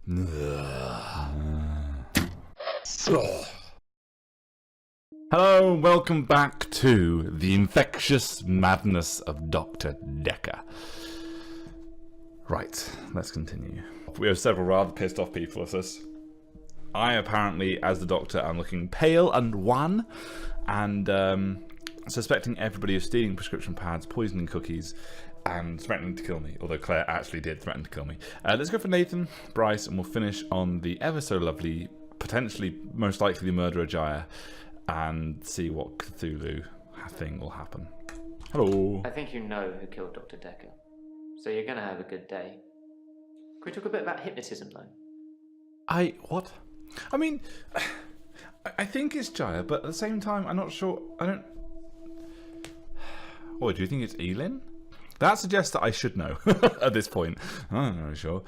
Hello, welcome back to the infectious madness of Doctor Dekker. Right, let's continue. We have several rather pissed off people with this. I apparently, as the Doctor, am looking pale and wan, and suspecting everybody of stealing prescription pads, poisoning cookies, and threatening to kill me, although Claire actually did threaten to kill me. Let's go for Nathan, Bryce, and we'll finish on the ever so lovely, potentially, most likely the murderer Geyer, and see what Cthulhu thing will happen. Hello. I think you know who killed Dr. Dekker, so you're going to have a good day. Can we talk a bit about hypnotism, though? What? I mean, I think it's Geyer, but at the same time, I'm not sure. I don't... Oh, do you think it's Elin? That suggests that I should know at this point. I'm not really sure.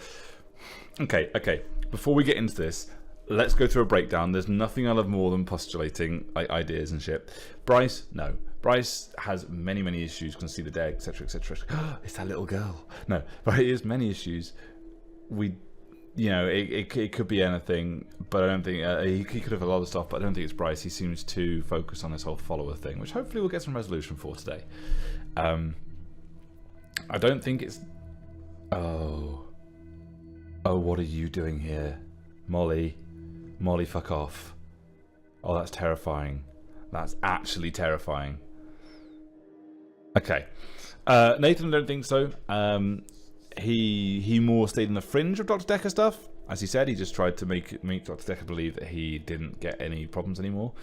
Okay. Before we get into this, let's go through a breakdown. There's nothing I love more than postulating ideas and shit. Bryce, no. Bryce has many issues. Can see the dead, etc. It's that little girl. No, but he has many issues. It could be anything, but I don't think he could have a lot of stuff. But I don't think it's Bryce. He seems too focused on this whole follower thing, which hopefully we'll get some resolution for today. I don't think it's... Oh, what are you doing here? Molly, fuck off. Oh, that's terrifying. That's actually terrifying. Okay. Nathan, I don't think so. He more stayed in the fringe of Dr. Dekker stuff. As he said, he just tried to make Dr. Dekker believe that he didn't get any problems anymore.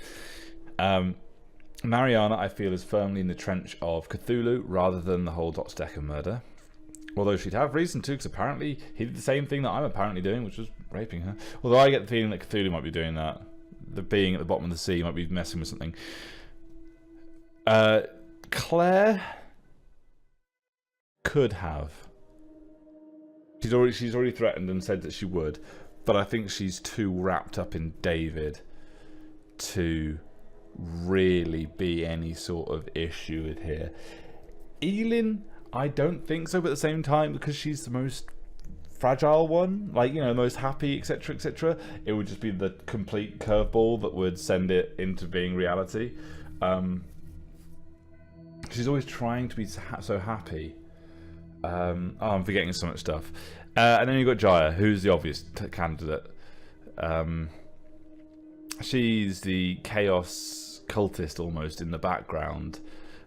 Mariana, I feel, is firmly in the trench of Cthulhu rather than the whole Dr. Dekker murder. Although she'd have reason to, because apparently he did the same thing that I'm apparently doing, which was raping her. Although I get the feeling that Cthulhu might be doing that. The being at the bottom of the sea might be messing with something. Claire could have. She's already threatened and said that she would, but I think she's too wrapped up in David to really be any sort of issue with here. Elin, I don't think so, but at the same time, because she's the most fragile one, most happy, etc, it would just be the complete curveball that would send it into being reality. She's always trying to be so happy. I'm forgetting so much stuff. And then you've got Geyer, who's the obvious candidate. She's the chaos cultist almost in the background.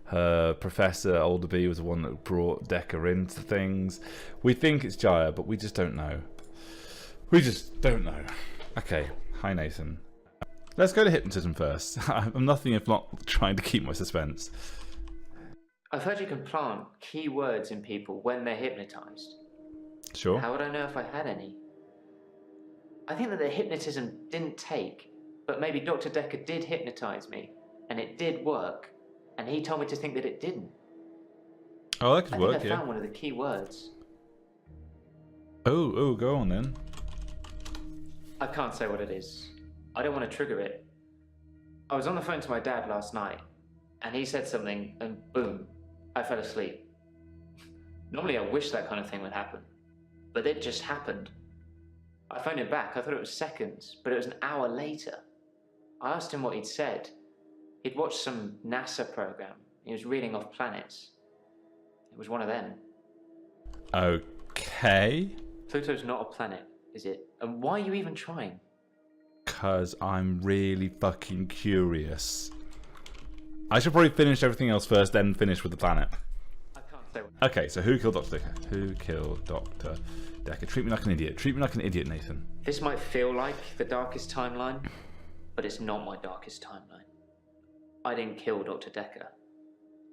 Her professor, Alderby, was the one that brought Dekker into things. We think it's Geyer, but we just don't know. Okay, hi Nathan. Let's go to hypnotism first. I'm nothing if not trying to keep my suspense. I've heard you can plant key words in people when they're hypnotized. Sure. How would I know if I had any? I think that the hypnotism didn't take, but maybe Dr. Dekker did hypnotize me, and it did work, and he told me to think that it didn't. Oh, that could work, I think I found one of the key words. Oh, go on then. I can't say what it is. I don't want to trigger it. I was on the phone to my dad last night, and he said something, and boom, I fell asleep. Normally I wish that kind of thing would happen, but it just happened. I phoned him back. I thought it was seconds, but it was an hour later. I asked him what he'd said. He'd watched some NASA program. He was reading off planets. It was one of them. Okay. Pluto's not a planet, is it? And why are you even trying? 'Cause I'm really fucking curious. I should probably finish everything else first, then finish with the planet. I can't say what... Okay, so who killed Dr. Dekker? Who killed Dr. Dekker? Treat me like an idiot. Treat me like an idiot, Nathan. This might feel like the darkest timeline, but it's not my darkest timeline. I didn't kill Dr. Dekker.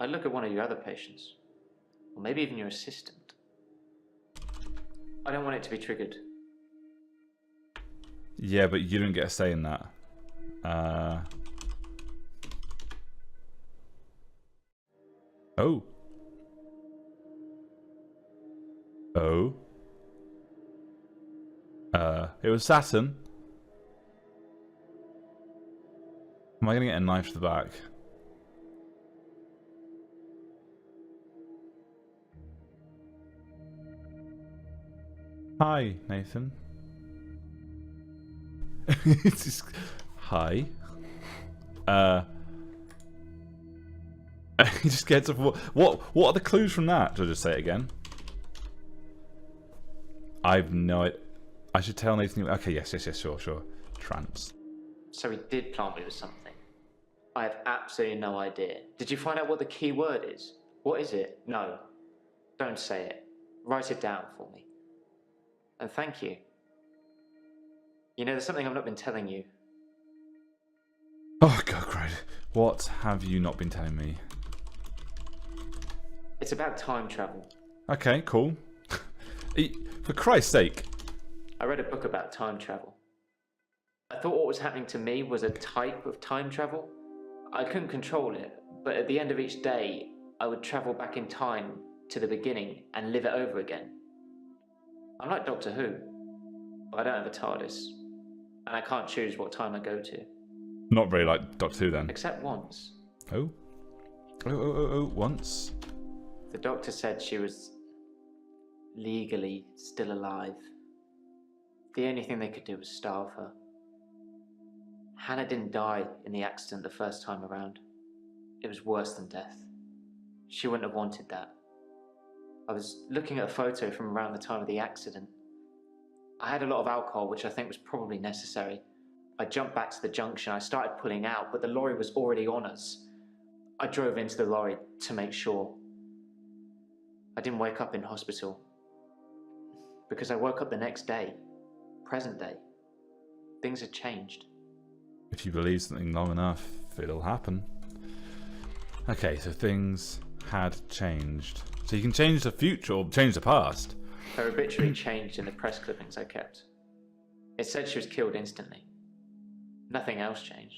I'd look at one of your other patients, or maybe even your assistant. I don't want it to be triggered. Yeah, but you don't get a say in that. Oh. It was Saturn. Am I gonna get a knife to the back? Hi, Nathan. It's just, hi. He just gets up. What are the clues from that? Should I just say it again? I've no idea. I should tell Nathan. Okay, yes, sure. Trance. So he did plant me with something. I have absolutely no idea. Did you find out what the key word is? What is it? No. Don't say it. Write it down for me. And thank you. You know, there's something I've not been telling you. Oh, God, great. What have you not been telling me? It's about time travel. Okay, cool. For Christ's sake. I read a book about time travel. I thought what was happening to me was a type of time travel. I couldn't control it, but at the end of each day, I would travel back in time to the beginning and live it over again. I'm like Doctor Who, but I don't have a TARDIS, and I can't choose what time I go to. Not very like Doctor Who then. Except once. Oh, once? The doctor said she was legally still alive. The only thing they could do was starve her. Hannah didn't die in the accident the first time around. It was worse than death. She wouldn't have wanted that. I was looking at a photo from around the time of the accident. I had a lot of alcohol, which I think was probably necessary. I jumped back to the junction. I started pulling out, but the lorry was already on us. I drove into the lorry to make sure. I didn't wake up in hospital because I woke up the next day, present day. Things had changed. If you believe something long enough, it'll happen. Okay, so things had changed. So you can change the future or change the past. Her obituary changed in the press clippings I kept. It said she was killed instantly. Nothing else changed.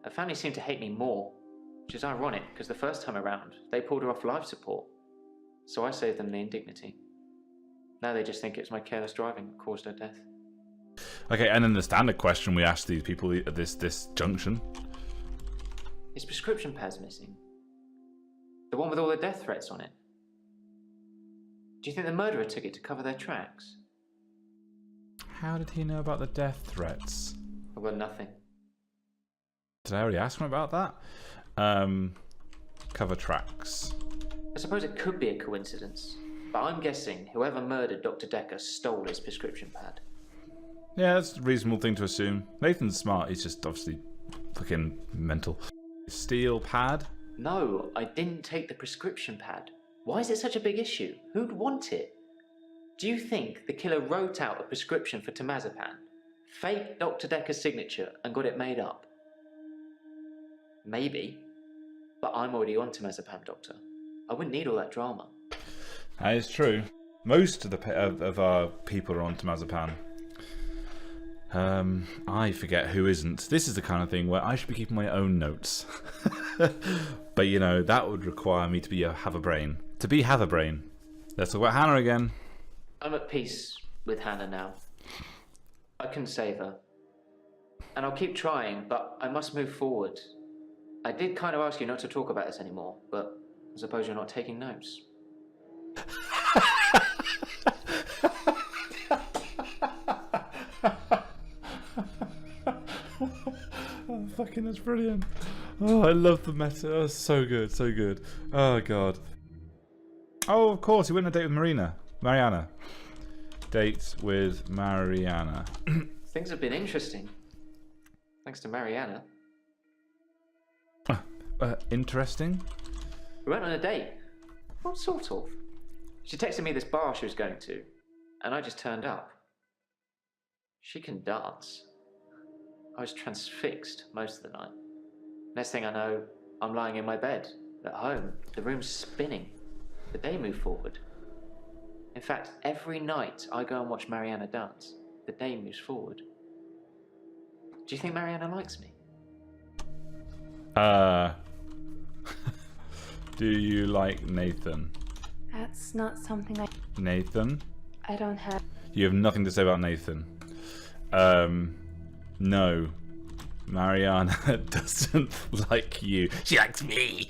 Her family seemed to hate me more, which is ironic because the first time around, they pulled her off life support. So I saved them the indignity. Now they just think it was my careless driving that caused her death. Okay, and then the standard question we ask these people at this junction. His prescription pad's missing. The one with all the death threats on it. Do you think the murderer took it to cover their tracks? How did he know about the death threats? I've got nothing. Did I already ask him about that? Cover tracks. I suppose it could be a coincidence, but I'm guessing whoever murdered Dr. Dekker stole his prescription pad. Yeah, that's a reasonable thing to assume. Nathan's smart, he's just obviously fucking mental. Steel pad? No, I didn't take the prescription pad. Why is it such a big issue? Who'd want it? Do you think the killer wrote out a prescription for temazepam, faked Dr. Dekker's signature, and got it made up? Maybe, but I'm already on temazepam, Doctor. I wouldn't need all that drama. That is true. Most of our people are on temazepam. I forget who isn't. This is the kind of thing where I should be keeping my own notes. But you know, that would require me to have a brain. To be have a brain. Let's talk about Hannah again. I'm at peace with Hannah now. I can save her. And I'll keep trying, but I must move forward. I did kind of ask you not to talk about this anymore, but I suppose you're not taking notes. Oh, fucking, that's brilliant. Oh, I love the meta. Oh, so good, so good. Oh, God. Oh, of course, he went on a date with Mariana. Date with Mariana. Things have been interesting. Thanks to Mariana. Interesting? We went on a date. What sort of? She texted me this bar she was going to, and I just turned up. She can dance. I was transfixed most of the night. Next thing I know, I'm lying in my bed, at home. The room's spinning. The day moved forward. In fact, every night I go and watch Mariana dance, the day moves forward. Do you think Mariana likes me? Do you like Nathan? That's not something Nathan? I don't have. You have nothing to say about Nathan. No. Mariana doesn't like you. She likes me.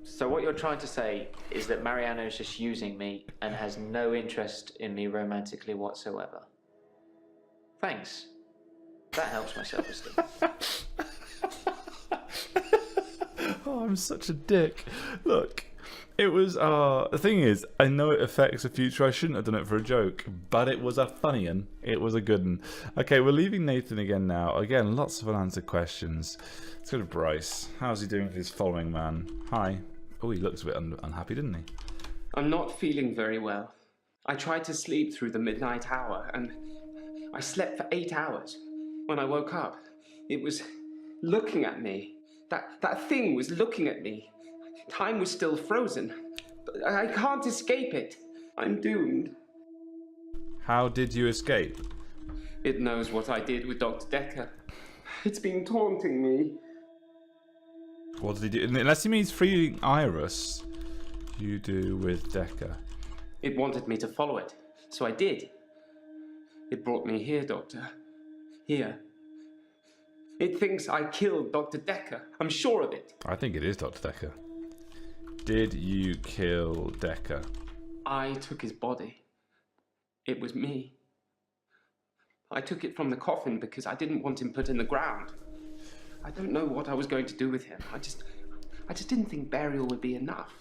So what you're trying to say is that Mariana is just using me and has no interest in me romantically whatsoever. Thanks. That helps my self-esteem. Oh, I'm such a dick. Look, it was, the thing is, I know it affects the future. I shouldn't have done it for a joke, but it was a funny one. It was a good one. Okay, we're leaving Nathan again now. Again, lots of unanswered questions. Let's go to Bryce. How's he doing with his following man? Hi. Oh, he looks a bit unhappy, didn't he? I'm not feeling very well. I tried to sleep through the midnight hour, and I slept for 8 hours. When I woke up, it was looking at me. That thing was looking at me. Time was still frozen. But I can't escape it. I'm doomed. How did you escape? It knows what I did with Dr. Dekker. It's been taunting me. What did he do? Unless he means freeing Iris, you do with Dekker. It wanted me to follow it, so I did. It brought me here, Doctor. Here. It thinks I killed Dr. Dekker. I'm sure of it. I think it is Dr. Dekker. Did you kill Dekker? I took his body. It was me. I took it from the coffin because I didn't want him put in the ground. I don't know what I was going to do with him. I just didn't think burial would be enough.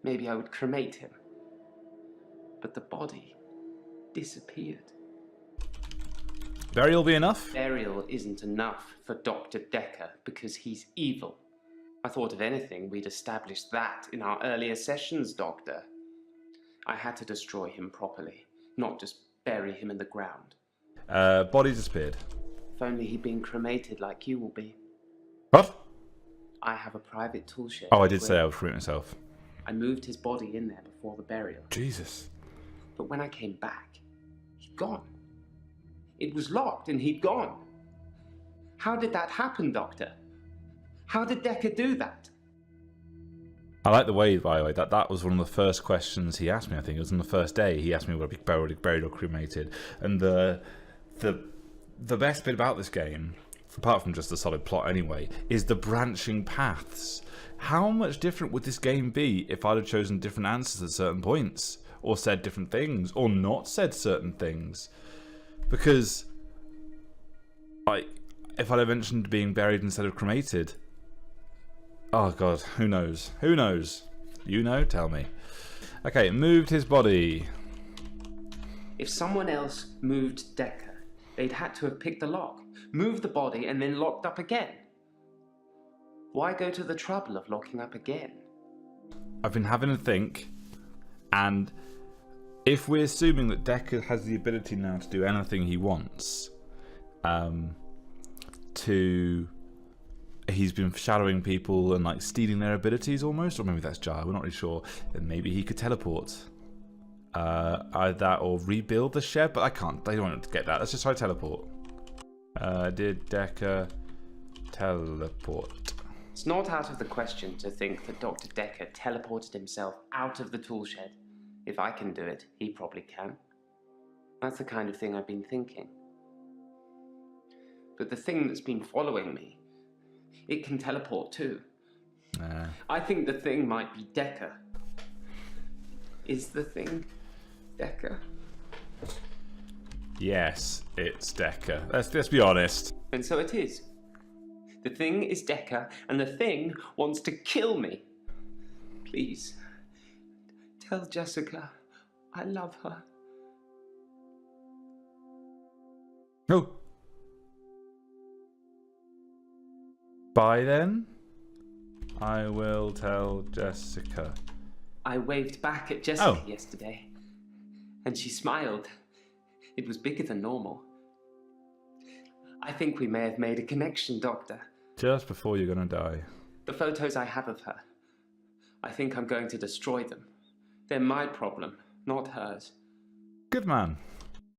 Maybe I would cremate him. But the body disappeared. Burial be enough? Burial isn't enough for Dr. Dekker because he's evil. I thought if anything, we'd established that in our earlier sessions, Doctor. I had to destroy him properly, not just bury him in the ground. Body disappeared. If only he'd been cremated like you will be. What? I have a private tool shed. Oh, I did say I would cremate myself. I moved his body in there before the burial. Jesus. But when I came back, he'd gone. It was locked and he'd gone. How did that happen, Doctor? How did Dekker do that? I like the way, by the way, that was one of the first questions he asked me. I think it was on the first day. He asked me would I be buried or cremated. And the best bit about this game, apart from just the solid plot anyway, is the branching paths. How much different would this game be if I'd have chosen different answers at certain points, or said different things, or not said certain things? Because, if I'd have mentioned being buried instead of cremated, oh god, who knows? Who knows? You know? Tell me. Okay, moved his body. If someone else moved Dekker, they'd had to have picked the lock, moved the body, and then locked up again. Why go to the trouble of locking up again? I've been having a think, and if we're assuming that Dekker has the ability now to do anything he wants, he's been shadowing people and like stealing their abilities almost, or maybe that's Jar, we're not really sure. And maybe he could teleport. Either that or rebuild the shed, but I don't want to get that. Let's just try teleport. Did Dekker teleport? It's not out of the question to think that Dr. Dekker teleported himself out of the tool shed. If I can do it, he probably can. That's the kind of thing I've been thinking. But the thing that's been following me, it can teleport too. I think the thing might be Dekker. Is the thing Dekker? Yes, it's Dekker. Let's be honest. And so it is. The thing is Dekker, and the thing wants to kill me. Please, tell Jessica I love her. Oh. Bye then. I will tell Jessica. I waved back at Jessica yesterday, and she smiled. It was bigger than normal. I think we may have made a connection, Doctor. Just before you're gonna die. The photos I have of her, I think I'm going to destroy them. They're my problem, not hers. Good man.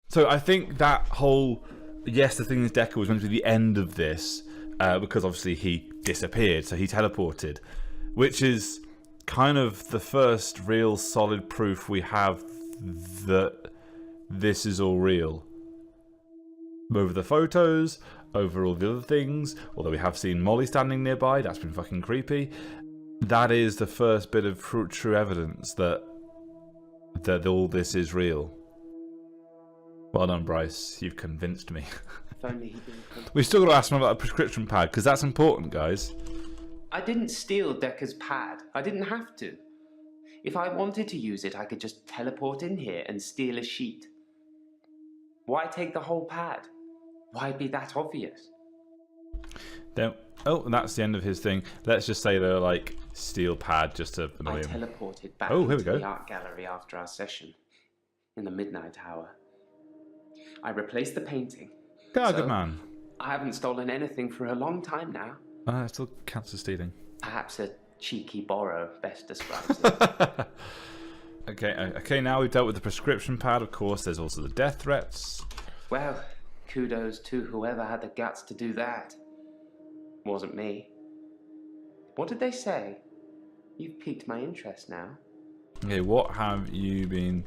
So I think that whole, yes, the thing is Dekker was going to be the end of this, because obviously he disappeared, so he teleported, which is kind of the first real solid proof we have that this is all real. Over the photos, over all the other things, although we have seen Molly standing nearby, that's been fucking creepy. That is the first bit of true evidence that all this is real. Well done, Bryce. You've convinced me. If only he didn't come. We've still got to ask him about a prescription pad, because that's important, guys. I didn't steal Dekker's pad. I didn't have to. If I wanted to use it, I could just teleport in here and steal a sheet. Why take the whole pad? Why be that obvious? Then, oh, that's the end of his thing. Let's just say they're like steel pad just to annoy I him. teleported back Oh, here we into go. the art gallery after our session in the midnight hour. I replaced the painting. Ah, So, good man. I haven't stolen anything for a long time now. It still counts as stealing. Perhaps a cheeky borrow best describes it. Okay, now we've dealt with the prescription pad, of course. There's also the death threats. Well, kudos to whoever had the guts to do that. Wasn't me. What did they say? You've piqued my interest now. Okay, what have you been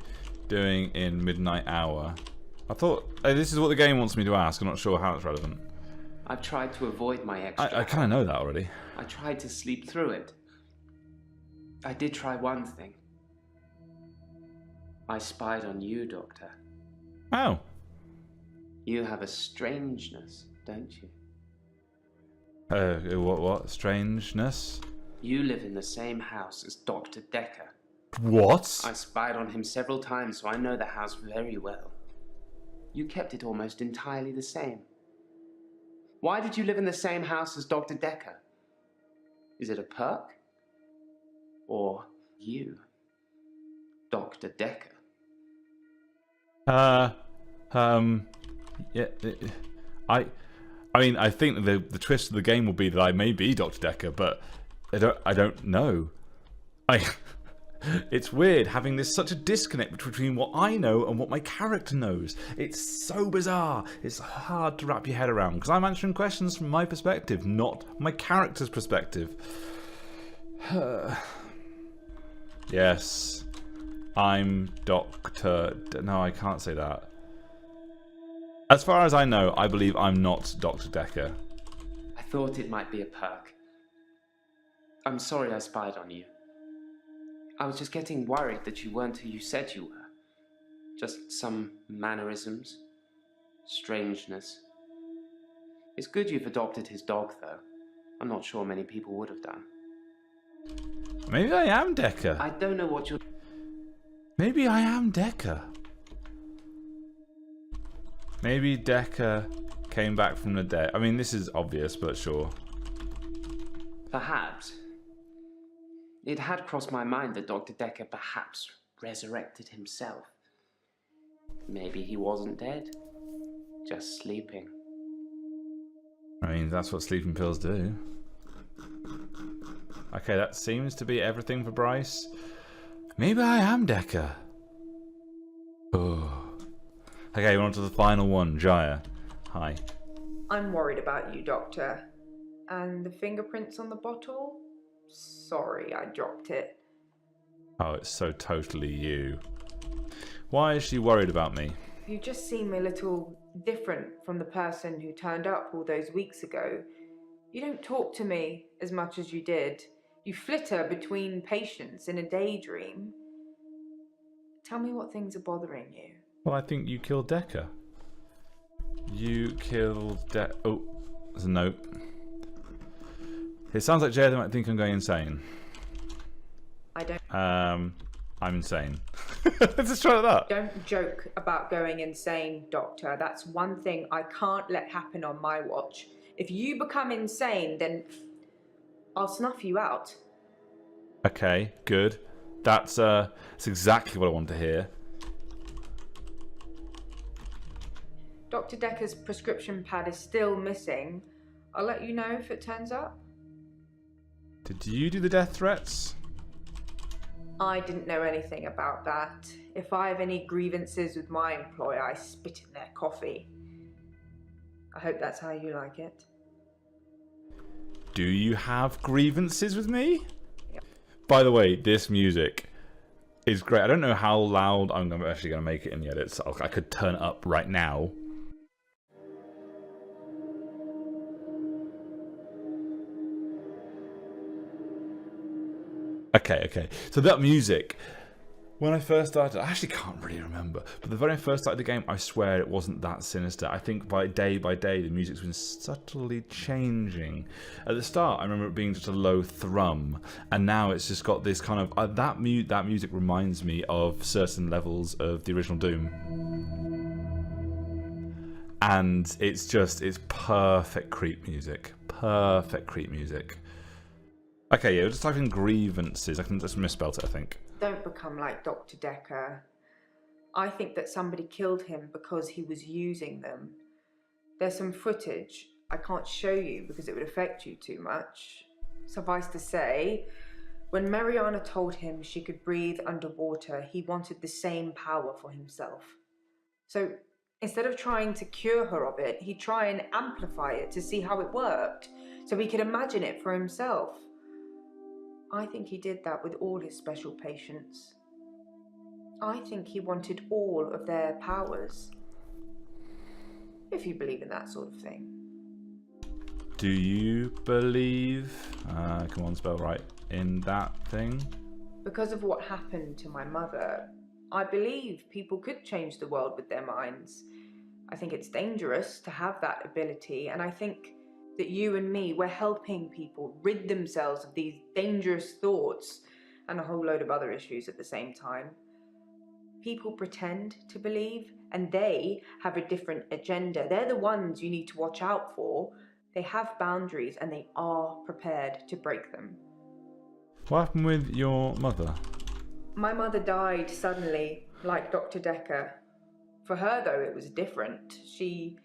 doing in midnight hour? I thought this is what the game wants me to ask. I'm not sure how it's relevant. I've tried to avoid my extra. I kind of know that already. I tried to sleep through it. I did try one thing. I spied on you, Doctor. Oh. You have a strangeness, don't you? What? Strangeness? You live in the same house as Dr. Dekker. What? I spied on him several times, so I know the house very well. You kept it almost entirely the same. Why did you live in the same house as Dr. Dekker? Is it a perk? Or you, Dr. Dekker? Yeah. I mean, I think the twist of the game will be that I may be Doctor Dekker, but I don't know. It's weird having this such a disconnect between what I know and what my character knows. It's so bizarre. It's hard to wrap your head around because I'm answering questions from my perspective, not my character's perspective. Yes, I'm Doctor. No, I can't say that. As far as I know, I believe I'm not Dr. Dekker. I thought it might be a perk. I'm sorry I spied on you. I was just getting worried that you weren't who you said you were. Just some mannerisms, strangeness. It's good you've adopted his dog, though. I'm not sure many people would have done. Maybe I am Dekker. I don't know what you're... Maybe I am Dekker. Maybe Dekker came back from the dead. I mean, this is obvious, but sure. Perhaps. It had crossed my mind that Dr. Dekker perhaps resurrected himself. Maybe he wasn't dead, just sleeping. I mean, that's what sleeping pills do. Okay, that seems to be everything for Bryce. Maybe I am Dekker. Oh. Okay, we're on to the final one. Geyer. Hi. I'm worried about you, Doctor. And the fingerprints on the bottle? Sorry, I dropped it. Oh, it's so totally you. Why is she worried about me? You just seem a little different from the person who turned up all those weeks ago. You don't talk to me as much as you did. You flitter between patients in a daydream. Tell me what things are bothering you. Well, I think you killed Dekker. You killed Oh, there's a note. It sounds like Jay might think I'm going insane. I don't... I'm insane. Let's just try that. Don't joke about going insane, Doctor. That's one thing I can't let happen on my watch. If you become insane, then I'll snuff you out. Okay, good. That's exactly what I want to hear. Dr. Dekker's prescription pad is still missing. I'll let you know if it turns up. Did you do the death threats? I didn't know anything about that. If I have any grievances with my employer, I spit in their coffee. I hope that's how you like it. Do you have grievances with me? Yep. By the way, this music is great. I don't know how loud I'm actually going to make it in the edits. I could turn it up right now. Okay. So that music, When I first started, I actually can't really remember, but the very first started the game, I swear it wasn't that sinister. I think by day, the music's been subtly changing. At the start, I remember it being just a low thrum, and now it's just got this kind of that music reminds me of certain levels of the original Doom, and it's perfect creep music, Okay, yeah, we'll just type in grievances. I can just misspelled it, I think. Don't become like Dr. Dekker. I think that somebody killed him because he was using them. There's some footage I can't show you because it would affect you too much. Suffice to say, when Mariana told him she could breathe underwater, he wanted the same power for himself. So instead of trying to cure her of it, he'd try and amplify it to see how it worked, so he could imagine it for himself. I think he did that with all his special patients. I think he wanted all of their powers. If you believe in that sort of thing. Do you believe, come on, spell right, in that thing? Because of what happened to my mother, I believe people could change the world with their minds. I think it's dangerous to have that ability, and I think that you and me, we're helping people rid themselves of these dangerous thoughts and a whole load of other issues at the same time. People pretend to believe, and they have a different agenda. They're the ones you need to watch out for. They have boundaries, and they are prepared to break them. What happened with your mother? My mother died suddenly, like Dr. Dekker. For her, though, it was different. She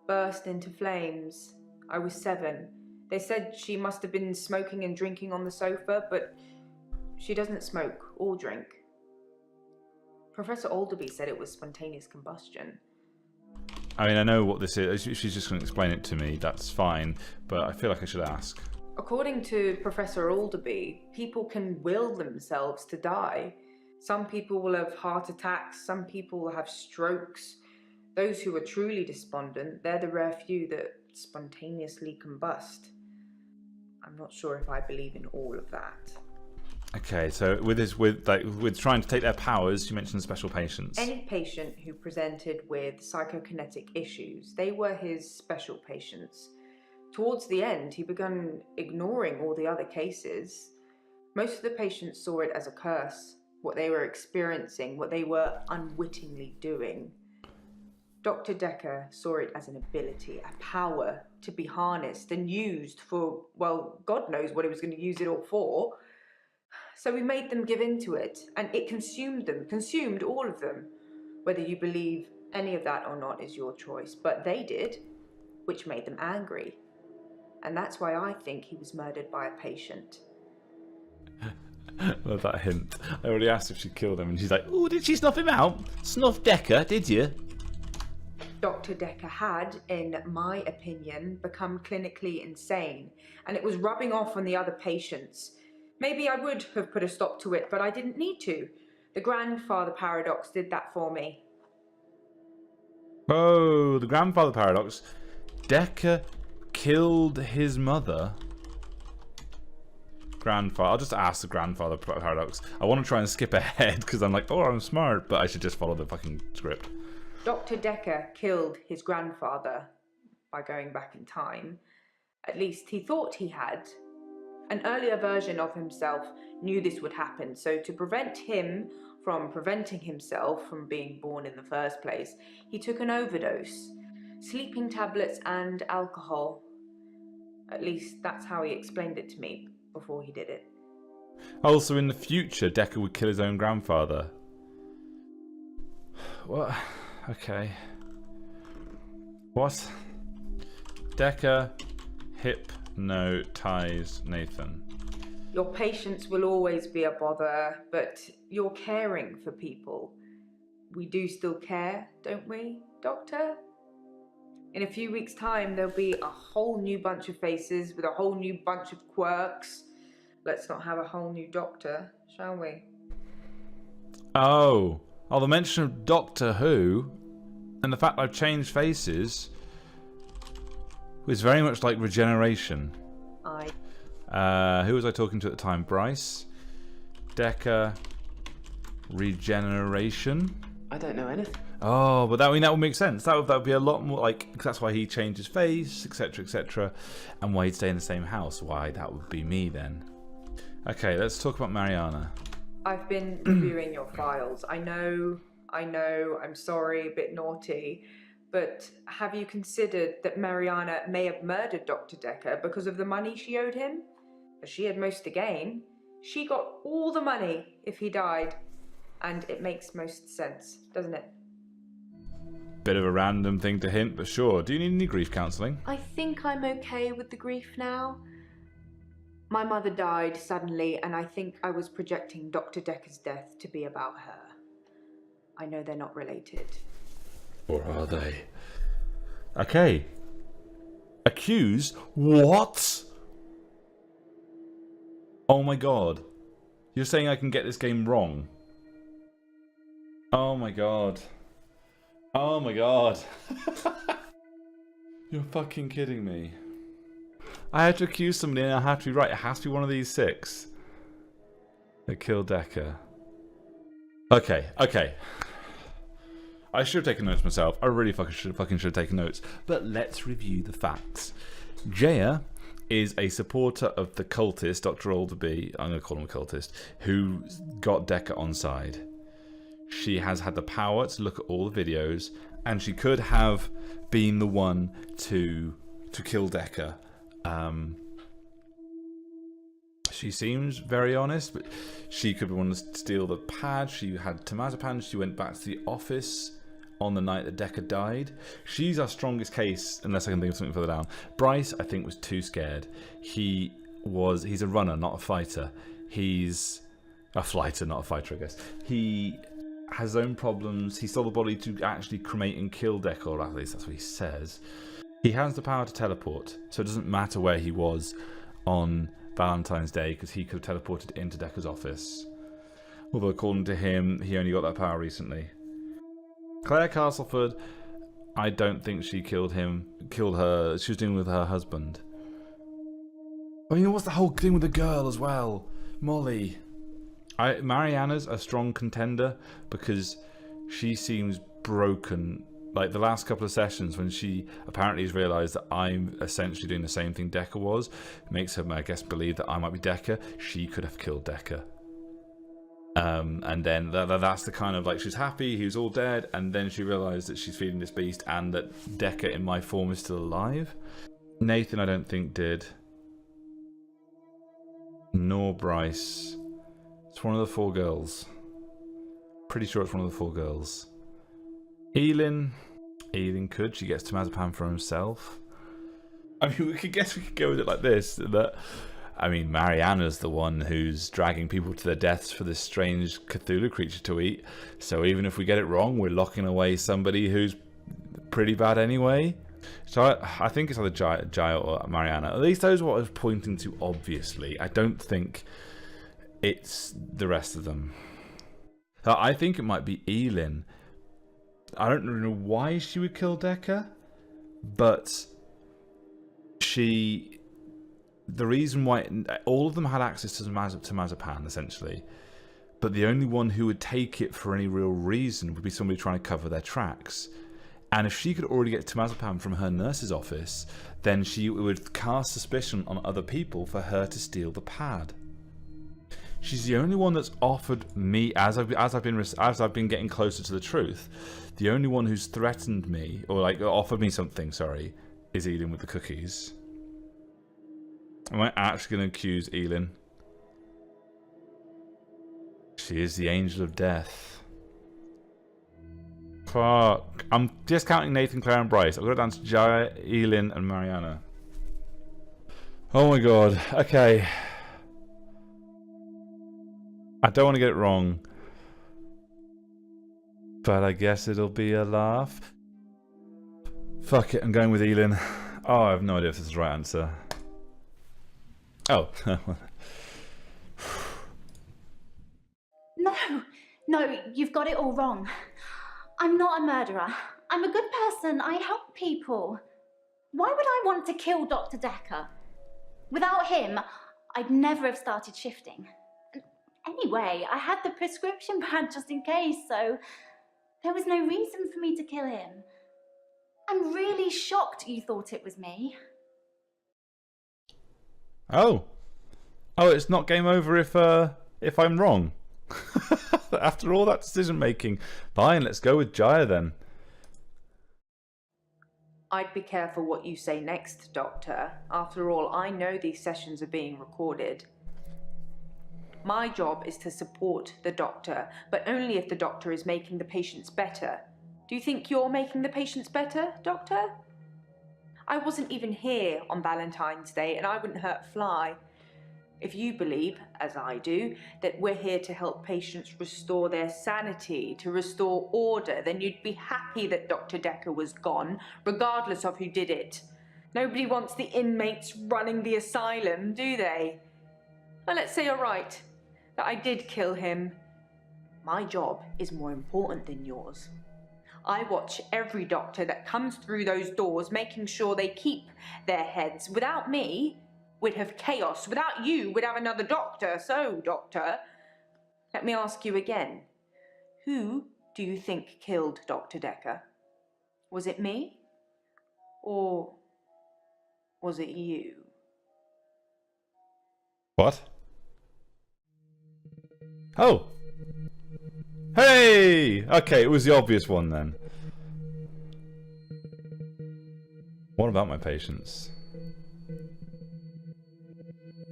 burst into flames. I was 7. They said she must have been smoking and drinking on the sofa, but she doesn't smoke or drink. Professor Alderby said it was spontaneous combustion. I mean, I know what this is. If she's just going to explain it to me, that's fine, but I feel like I should ask. According to Professor Alderby, people can will themselves to die. Some people will have heart attacks, some people will have strokes. Those who are truly despondent, they're the rare few that spontaneously combust. I'm not sure if I believe in all of that. Okay, so with trying to take their powers, you mentioned special patients. Any patient who presented with psychokinetic issues, they were his special patients. Towards the end, he began ignoring all the other cases. Most of the patients saw it as a curse, what they were experiencing, what they were unwittingly doing. Dr. Dekker saw it as an ability, a power to be harnessed and used for, well, God knows what he was going to use it all for. So we made them give in to it, and it consumed them, consumed all of them. Whether you believe any of that or not is your choice, but they did, which made them angry. And that's why I think he was murdered by a patient. Love that hint. I already asked if she killed him, and she's like, "Oh, did she snuff him out? Snuff Dekker, did you?" Dr. Dekker had, in my opinion, become clinically insane, and it was rubbing off on the other patients. Maybe I would have put a stop to it, but I didn't need to. The grandfather paradox did that for me. Oh, the grandfather paradox. Dekker killed his mother. Grandfather. I'll just ask the grandfather paradox. I want to try and skip ahead because I'm like, oh, I'm smart, but I should just follow the fucking script. Dr. Dekker killed his grandfather by going back in time. At least he thought he had. An earlier version of himself knew this would happen, so to prevent him from preventing himself from being born in the first place, he took an overdose, sleeping tablets and alcohol. At least that's how he explained it to me before he did it. Also, in the future, Dekker would kill his own grandfather. What? Okay. What? Dekker hypnotized Nathan. Your patience will always be a bother, but you're caring for people. We do still care, don't we, Doctor? In a few weeks' time, there'll be a whole new bunch of faces with a whole new bunch of quirks. Let's not have a whole new Doctor, shall we? Oh, the mention of Doctor Who and the fact I've changed faces was very much like regeneration. Who was I talking to at the time? Bryce? Dekker regeneration. I don't know anything. Oh, but that would make sense. That would be a lot more like, 'cause that's why he changed his face, etc., etc., and why he'd stay in the same house. Why that would be me then. Okay, let's talk about Mariana. I've been reviewing your files. I know, I'm sorry, a bit naughty, but have you considered that Mariana may have murdered Dr. Dekker because of the money she owed him? As she had most to gain. She got all the money if he died, and it makes most sense, doesn't it? Bit of a random thing to hint, but sure. Do you need any grief counselling? I think I'm okay with the grief now. My mother died suddenly, and I think I was projecting Dr. Dekker's death to be about her. I know they're not related. Or are they? Okay. Accused? What? Oh my god. You're saying I can get this game wrong? Oh my god. Oh my god. You're fucking kidding me. I had to accuse somebody and I have to be right. It has to be one of these 6. That killed Dekker. Okay. I should have taken notes myself. I really should have taken notes. But let's review the facts. Geyer is a supporter of the cultist, Dr. Alderby, I'm going to call him a cultist, who got Dekker on side. She has had the power to look at all the videos, and she could have been the one to kill Dekker. She seems very honest, but she could be one to steal the pad. She had Temazepam. She went back to the office on the night that Dekker died. She's our strongest case, unless I can think of something further down. Bryce, I think, was too scared. He's a runner, not a fighter. He's a flighter, not a fighter, I guess. He has his own problems. He stole the body to actually cremate and kill Dekker, or at least that's what he says. He has the power to teleport, so it doesn't matter where he was on Valentine's Day, because he could have teleported into Dekker's office. Although according to him, he only got that power recently. Claire Castleford, I don't think she killed her. She was dealing with her husband. I mean, what's the whole thing with the girl as well? Molly. Mariana's a strong contender because she seems broken. Like the last couple of sessions when she apparently has realised that I'm essentially doing the same thing Dekker was, makes her, I guess, believe that I might be Dekker. She could have killed Dekker. And then that's the kind of, like, she's happy, he was all dead, and then she realised that she's feeding this beast and that Dekker in my form is still alive. Nathan I don't think did. Nor Bryce. It's one of the 4 girls. Pretty sure it's one of the 4 girls. Elin could. She gets Temazepam for himself. I mean, we could go with it like this. That, I mean, Mariana's the one who's dragging people to their deaths for this strange Cthulhu creature to eat. So even if we get it wrong, we're locking away somebody who's pretty bad anyway. So I think it's either Geyer or Mariana. At least those are what I was pointing to, obviously. I don't think it's the rest of them. I think it might be Elin. I don't know why she would kill Dekker, but the reason why all of them had access to Temazepam, essentially, but the only one who would take it for any real reason would be somebody trying to cover their tracks. And if she could already get Temazepam from her nurse's office, then she would cast suspicion on other people for her to steal the pad. She's the only one that's offered me, as I've been getting closer to the truth, the only one who's threatened me, or like offered me something, sorry, is Elin with the cookies. Am I actually going to accuse Elin? She is the angel of death. Fuck. I'm just counting Nathan, Claire and Bryce. I've got it down to Geyer, Elin and Mariana. Oh my god. Okay. I don't want to get it wrong, but I guess it'll be a laugh. Fuck it, I'm going with Elin. Oh, I have no idea if this is the right answer. Oh. No, you've got it all wrong. I'm not a murderer. I'm a good person. I help people. Why would I want to kill Dr. Dekker? Without him, I'd never have started shifting. Anyway, I had the prescription pad just in case, so there was no reason for me to kill him. I'm really shocked you thought it was me. Oh, it's not game over if I'm wrong. After all that decision making, fine. Let's go with Geyer then. I'd be careful what you say next, Doctor. After all, I know these sessions are being recorded. My job is to support the doctor, but only if the doctor is making the patients better. Do you think you're making the patients better, Doctor? I wasn't even here on Valentine's Day, and I wouldn't hurt a fly. If you believe, as I do, that we're here to help patients restore their sanity, to restore order, then you'd be happy that Dr. Dekker was gone, regardless of who did it. Nobody wants the inmates running the asylum, do they? Well, let's say you're right, that I did kill him. My job is more important than yours. I watch every doctor that comes through those doors, making sure they keep their heads. Without me, we'd have chaos. Without you, we'd have another doctor. So, Doctor, let me ask you again. Who do you think killed Dr. Dekker? Was it me? Or was it you? What? Oh! Hey! Okay, it was the obvious one then. What about my patients?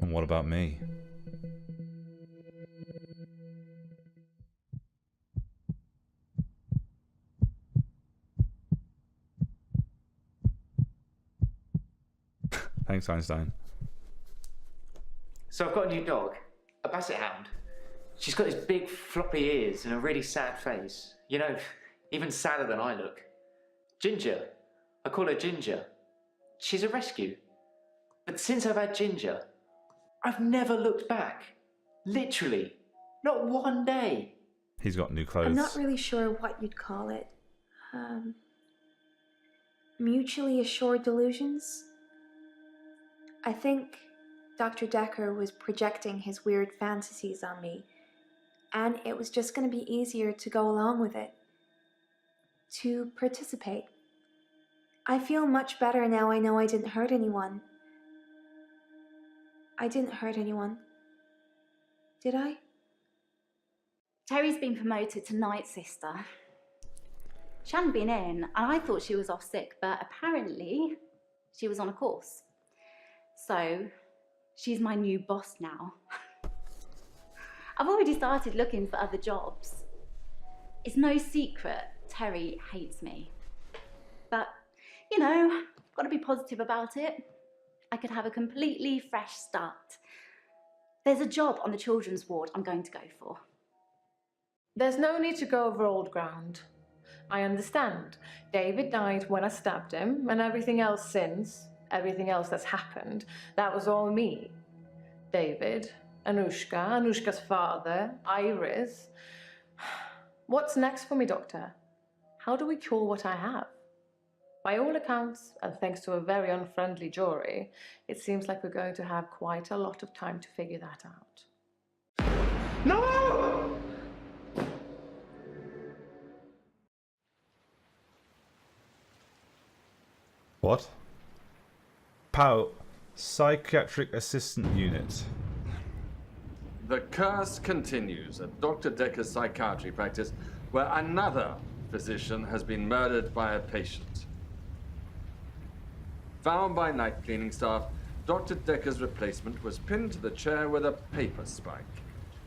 And what about me? Thanks, Einstein. So I've got a new dog, a basset hound. She's got these big floppy ears and a really sad face. You know, even sadder than I look. Ginger. I call her Ginger. She's a rescue. But since I've had Ginger, I've never looked back. Literally. Not one day. He's got new clothes. I'm not really sure what you'd call it. Mutually assured delusions? I think Dr. Dekker was projecting his weird fantasies on me, and it was just going to be easier to go along with it. To participate. I feel much better now I know I didn't hurt anyone. I didn't hurt anyone. Did I? Terry's been promoted to night sister. She hadn't been in, and I thought she was off sick, but apparently she was on a course. So, she's my new boss now. I've already started looking for other jobs. It's no secret Terry hates me. But, you know, got to be positive about it. I could have a completely fresh start. There's a job on the children's ward I'm going to go for. There's no need to go over old ground. I understand. David died when I stabbed him, and everything else since, everything else that's happened, that was all me. David, Anushka's father, Iris. What's next for me, Doctor? How do we cure what I have? By all accounts, and thanks to a very unfriendly jury, it seems like we're going to have quite a lot of time to figure that out. No! What? POW, Psychiatric Assistant Unit. The curse continues at Dr. Dekker's psychiatry practice, where another physician has been murdered by a patient. Found by night cleaning staff, Dr. Dekker's replacement was pinned to the chair with a paper spike,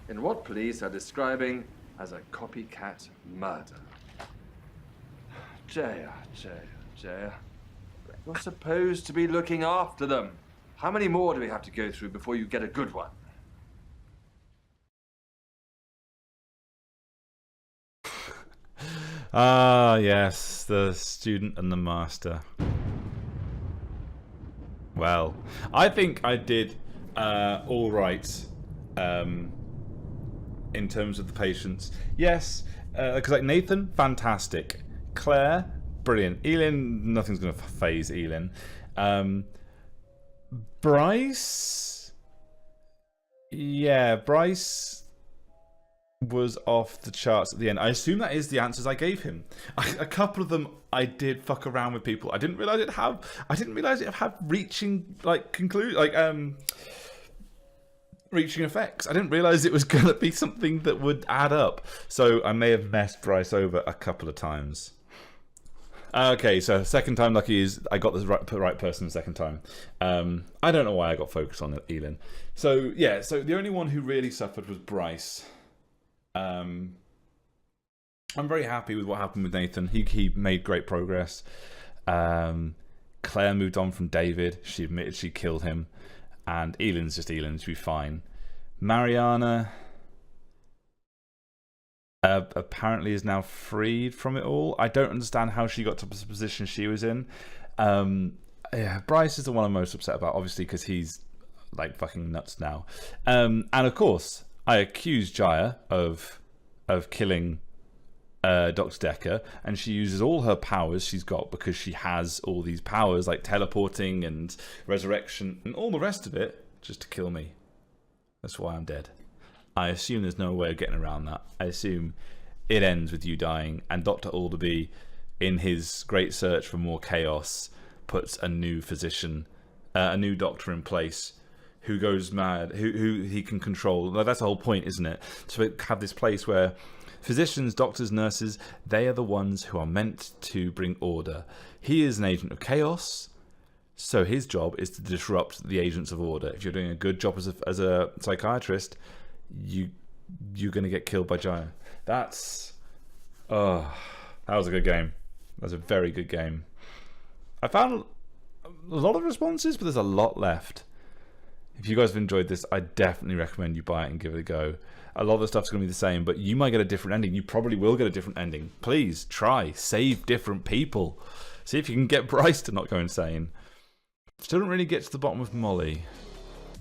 in what police are describing as a copycat murder. Geyer. You're supposed to be looking after them. How many more do we have to go through before you get a good one? Ah, yes, the student and the master. Well, I think I did all right in terms of the patients. Yes, because like Nathan, fantastic. Claire, brilliant. Elin, nothing's going to phase Elin. Bryce, yeah, Bryce was off the charts at the end. I assume that is the answers I gave him. A couple of them I did fuck around with people. I didn't realize it had reaching reaching effects. I didn't realize it was going to be something that would add up. So I may have messed Bryce over a couple of times. Okay, so second time lucky is I got the right person the second time. I don't know why I got focused on Elin. So yeah, so the only one who really suffered was Bryce. I'm very happy with what happened with Nathan. He made great progress. Claire moved on from David. She admitted she killed him. And Elin's just Elin. She'll be fine. Mariana apparently is now freed from it all. I don't understand how she got to the position she was in. Yeah, Bryce is the one I'm most upset about, obviously, because he's like fucking nuts now. And of course, I accuse Geyer of killing Doctor Dekker, and she uses all her powers she's got because she has all these powers like teleporting and resurrection and all the rest of it just to kill me. That's why I'm dead. I assume there's no way of getting around that. I assume it ends with you dying, and Dr. Alderby, in his great search for more chaos, puts a new physician, a new doctor in place who goes mad, who he can control. That's the whole point, isn't it? To have this place where physicians, doctors, nurses, they are the ones who are meant to bring order. He is an agent of chaos, so his job is to disrupt the agents of order. If you're doing a good job as a psychiatrist, you're going to get killed by Geyer. That was a good game. That was a very good game. I found a lot of responses, but there's a lot left. If you guys have enjoyed this, I definitely recommend you buy it and give it a go. A lot of the stuff's going to be the same, but you might get a different ending. You probably will get a different ending. Please try. Save different people. See if you can get Bryce to not go insane. Still don't really get to the bottom of Molly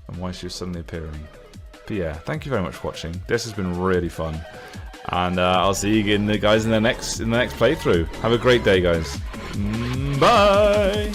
and why she was suddenly appearing. But yeah, thank you very much for watching. This has been really fun. And I'll see you again, guys, in the next playthrough. Have a great day, guys. Bye!